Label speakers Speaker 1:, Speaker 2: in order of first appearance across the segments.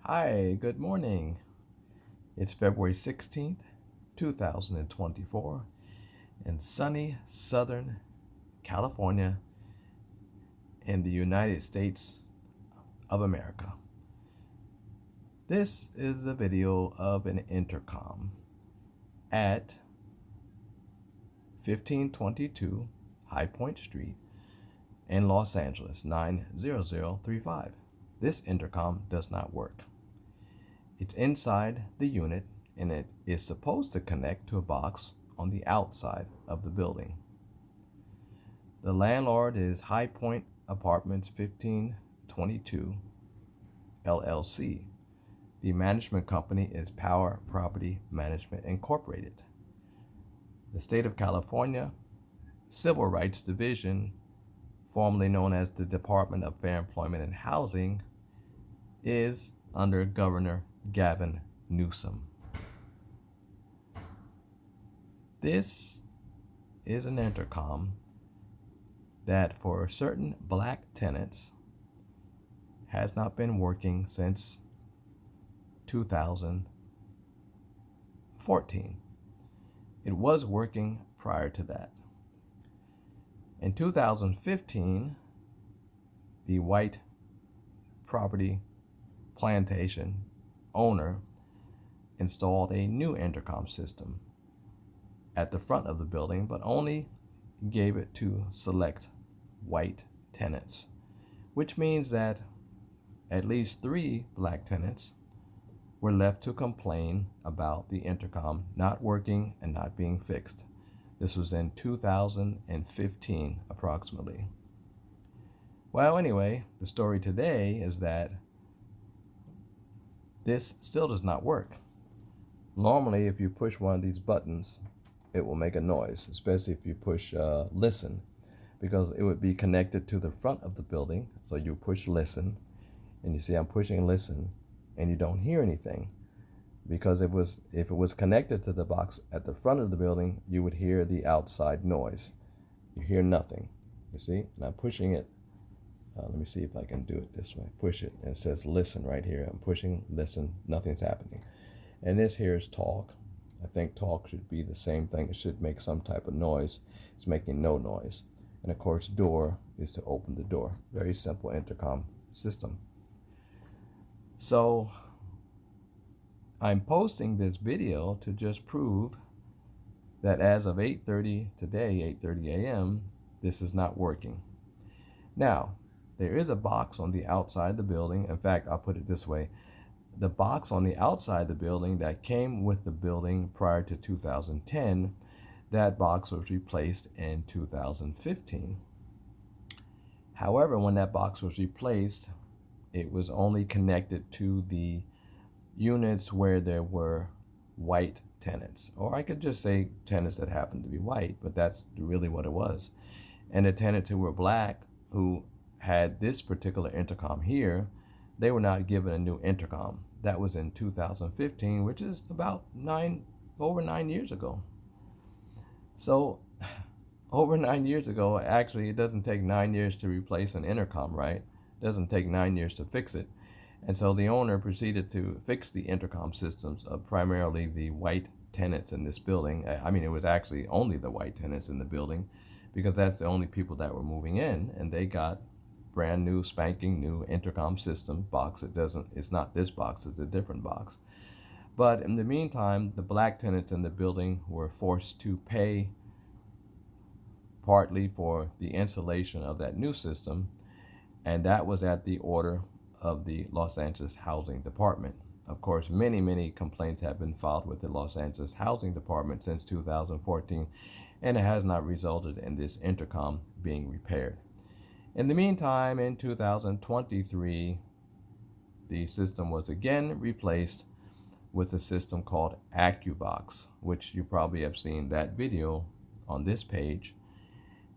Speaker 1: Hi, good morning. It's February 16th, 2024, in sunny Southern California in the United States of America. This is a video of an intercom at 1522 High Point Street in Los Angeles, 90035. This intercom does not work. It's inside the unit and it is supposed to connect to a box on the outside of the building. The landlord is High Point Apartments 1522 LLC. The management company is Power Property Management Incorporated. The state of California Civil Rights Division, formerly known as the Department of Fair Employment and Housing, is under Governor Gavin Newsom. This is an intercom that for certain black tenants has not been working since 2014. It was working prior to that. In 2015, the white property plantation owner installed a new intercom system at the front of the building, but only gave it to select white tenants, which means that at least 3 black tenants were left to complain about the intercom not working and not being fixed. This was in 2015 approximately. Well, anyway, the story today is that this still does not work. Normally, if you push one of these buttons, it will make a noise, especially if you push listen, because it would be connected to the front of the building. So you push listen, and you see I'm pushing listen, and you don't hear anything. Because if it was connected to the box at the front of the building, you would hear the outside noise. You hear nothing, you see? And I'm pushing it. Let me see if I can do it this way. Push it, and it says listen right here. I'm pushing listen, nothing's happening. And this here is talk. I think talk should be the same thing. It should make some type of noise. It's making no noise. And of course, door is to open the door. Very simple intercom system. So I'm posting this video to just prove that as of 8:30 today, 8:30 a.m., this is not working. Now, there is a box on the outside of the building. In fact, I'll put it this way. The box on the outside of the building that came with the building prior to 2010, that box was replaced in 2015. However, when that box was replaced, it was only connected to the units where there were white tenants. Or I could just say tenants that happened to be white, but that's really what it was. And the tenants who were black, who had this particular intercom here, they were not given a new intercom. That was in 2015, which is about over 9 years ago. So over 9 years ago, actually, it doesn't take 9 years to replace an intercom, right? It doesn't take 9 years to fix it. And so the owner proceeded to fix the intercom systems of primarily the white tenants in this building. I mean, it was actually only the white tenants in the building, because that's the only people that were moving in, and they got brand new, spanking new intercom system box. It's not this box, it's a different box. But in the meantime, the black tenants in the building were forced to pay partly for the installation of that new system, and that was at the order of the Los Angeles Housing Department. Of course, many complaints have been filed with the Los Angeles Housing Department since 2014, and it has not resulted in this intercom being repaired. In the meantime, in 2023, the system was again replaced with a system called Akuvox, which you probably have seen that video on this page.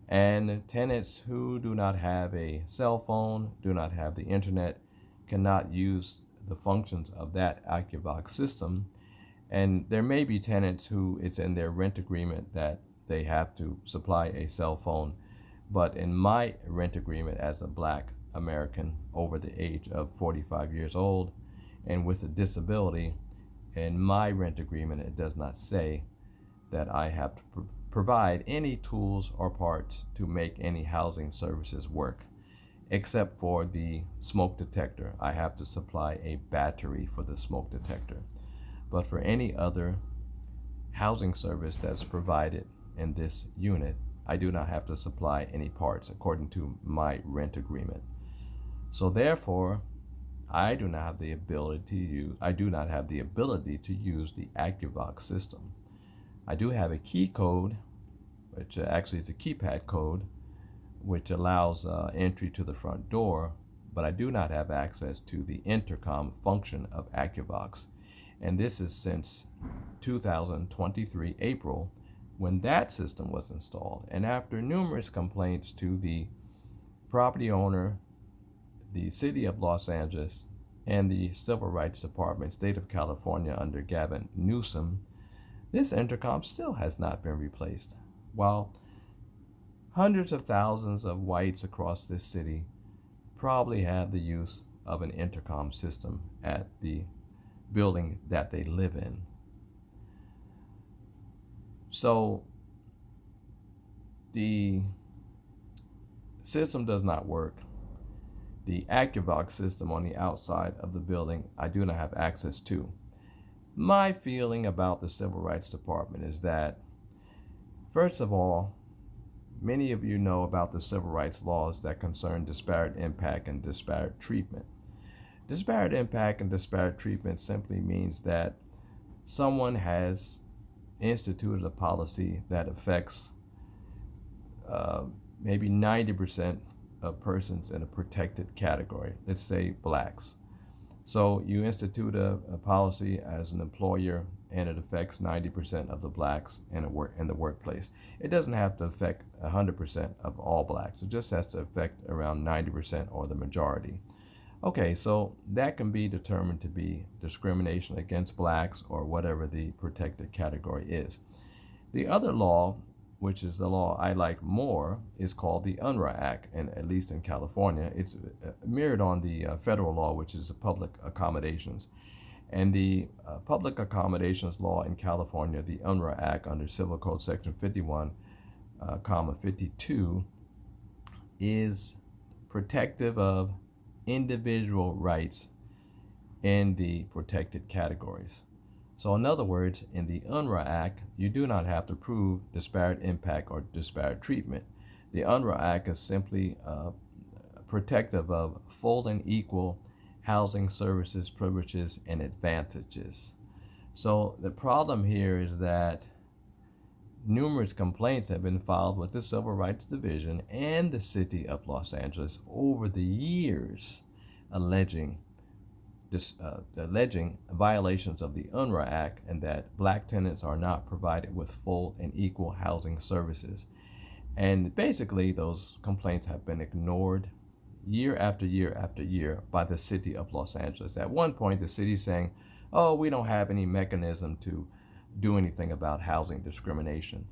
Speaker 1: And tenants who do not have a cell phone, do not have the internet, cannot use the functions of that Akuvox system. And there may be tenants who it's in their rent agreement that they have to supply a cell phone. But in my rent agreement as a black American over the age of 45 years old, and with a disability. In my rent agreement, it does not say that I have to provide any tools or parts to make any housing services work, except for the smoke detector. I have to supply a battery for the smoke detector. But for any other housing service that's provided in this unit, I do not have to supply any parts according to my rent agreement. So therefore, I do not have the ability to use the Akuvox system. I do have a key code, which actually is a keypad code, which allows entry to the front door, but I do not have access to the intercom function of Akuvox. And this is since 2023 April, when that system was installed. And after numerous complaints to the property owner, the City of Los Angeles, and the Civil Rights Department, State of California under Gavin Newsom, this intercom still has not been replaced. While hundreds of thousands of whites across this city probably have the use of an intercom system at the building that they live in. So the system does not work. The Akuvox system on the outside of the building, I do not have access to. My feeling about the Civil Rights Department is that, first of all, many of you know about the civil rights laws that concern disparate impact and disparate treatment. Disparate impact and disparate treatment simply means that someone has instituted a policy that affects maybe 90% of persons in a protected category, let's say blacks. So you institute a policy as an employer, and it affects 90% of the blacks in the workplace. It doesn't have to affect 100% of all blacks. It just has to affect around 90% or the majority. Okay, so that can be determined to be discrimination against blacks or whatever the protected category is. The other law, which is the law I like more, is called the UNRRA Act, and at least in California, it's mirrored on the federal law, which is the public accommodations. And the public accommodations law in California, the UNRRA Act under Civil Code Section 51, 52, is protective of individual rights in the protected categories. So in other words, in the UNRRA Act, you do not have to prove disparate impact or disparate treatment. The UNRRA Act is simply protective of full and equal housing services, privileges, and advantages. So the problem here is that numerous complaints have been filed with the Civil Rights Division and the City of Los Angeles over the years alleging violations of the UNRRA Act, and that black tenants are not provided with full and equal housing services. And basically those complaints have been ignored year after year after year by the City of Los Angeles. At one point, the city saying, oh, we don't have any mechanism to do anything about housing discrimination.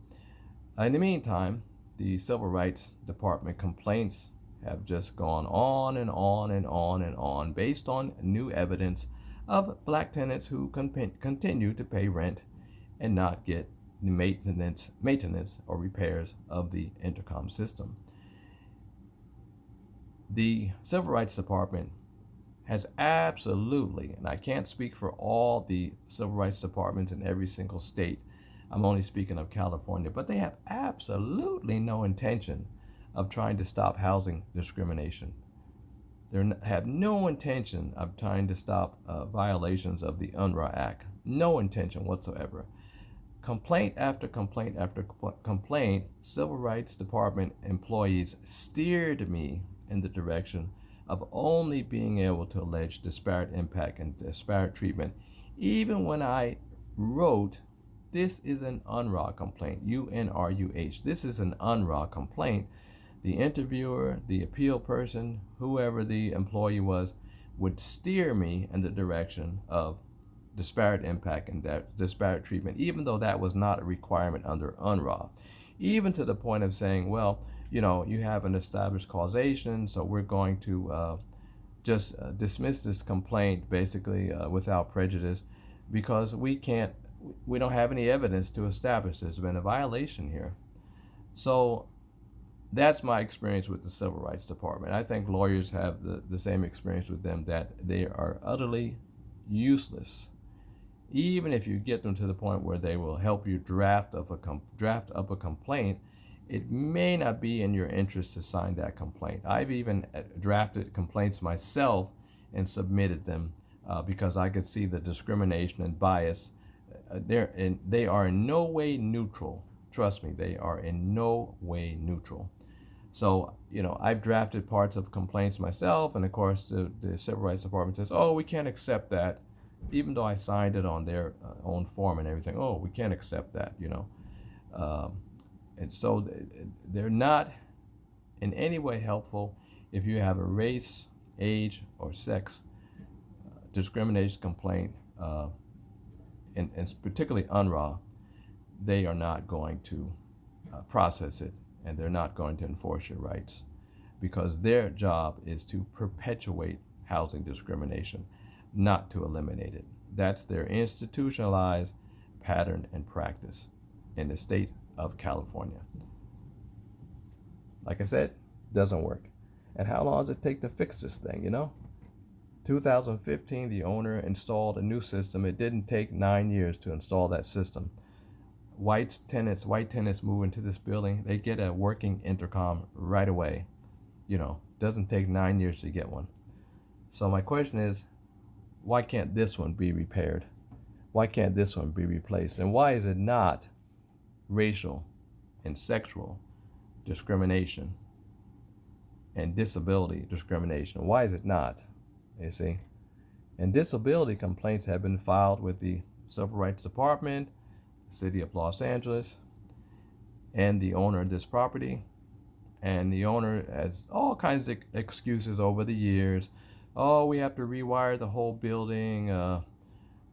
Speaker 1: In the meantime, the Civil Rights Department complaints have just gone on and on and on and on based on new evidence of black tenants who continue to pay rent and not get the maintenance or repairs of the intercom system. The Civil Rights Department has absolutely, and I can't speak for all the civil rights departments in every single state, I'm only speaking of California, but they have absolutely no intention of trying to stop housing discrimination. They have no intention of trying to stop violations of the UNRRA Act. No intention whatsoever. Complaint after complaint after complaint, Civil Rights Department employees steered me in the direction of only being able to allege disparate impact and disparate treatment, even when I wrote, this is an UNRRA complaint, UNRUH. This is an UNRRA complaint. The interviewer, the appeal person, whoever the employee was, would steer me in the direction of disparate impact and disparate treatment, even though that was not a requirement under UNRRA. Even to the point of saying, well, you have an established causation, so we're going to just dismiss this complaint basically without prejudice, because we don't have any evidence to establish there's been a violation here. So that's my experience with the Civil Rights Department. I think lawyers have the same experience with them, that they are utterly useless. Even if you get them to the point where they will help you draft up a complaint, it may not be in your interest to sign that complaint. I've even drafted complaints myself and submitted them because I could see the discrimination and bias. They are in no way neutral. Trust me, they are in no way neutral. So, I've drafted parts of complaints myself, and of course the Civil Rights Department says, oh, we can't accept that, even though I signed it on their own form and everything. Oh, we can't accept that, and so they're not in any way helpful. If you have a race, age, or sex discrimination complaint, and particularly UNRRA, they are not going to process it, and they're not going to enforce your rights, because their job is to perpetuate housing discrimination, not to eliminate it. That's their institutionalized pattern and practice in the state of California. Like I said, doesn't work. And how long does it take to fix this thing, 2015, the owner installed a new system. It didn't take 9 years to install that system. White tenants move into this building, they get a working intercom right away. Doesn't take 9 years to get one. So my question is, why can't this one be repaired? Why can't this one be replaced? And why is it not racial and sexual discrimination and disability discrimination? Why is it not? You see? And disability complaints have been filed with the Civil Rights Department, City of Los Angeles, and the owner of this property. And the owner has all kinds of excuses over the years. Oh, we have to rewire the whole building.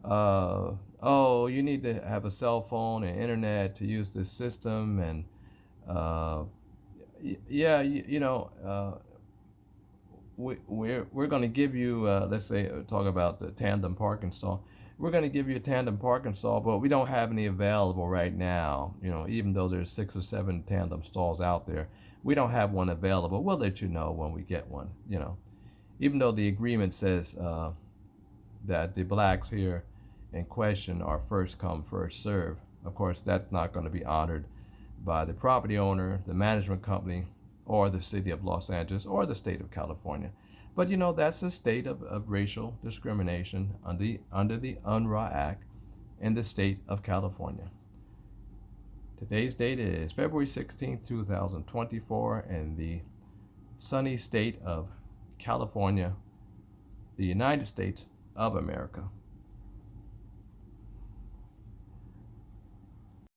Speaker 1: Oh, you need to have a cell phone and internet to use this system. And we're going to give you, let's say, talk about the tandem parking stall. We're going to give you a tandem parking stall, but we don't have any available right now. Even though there's 6 or 7 tandem stalls out there, we don't have one available. We'll let you know when we get one. Even though the agreement says that the blacks here in question are first come, first serve. Of course, that's not going to be honored by the property owner, the management company, or the City of Los Angeles, or the state of California. But that's the state of racial discrimination under the UNRRA Act in the state of California. Today's date is February 16, 2024, in the sunny state of California, the United States of America.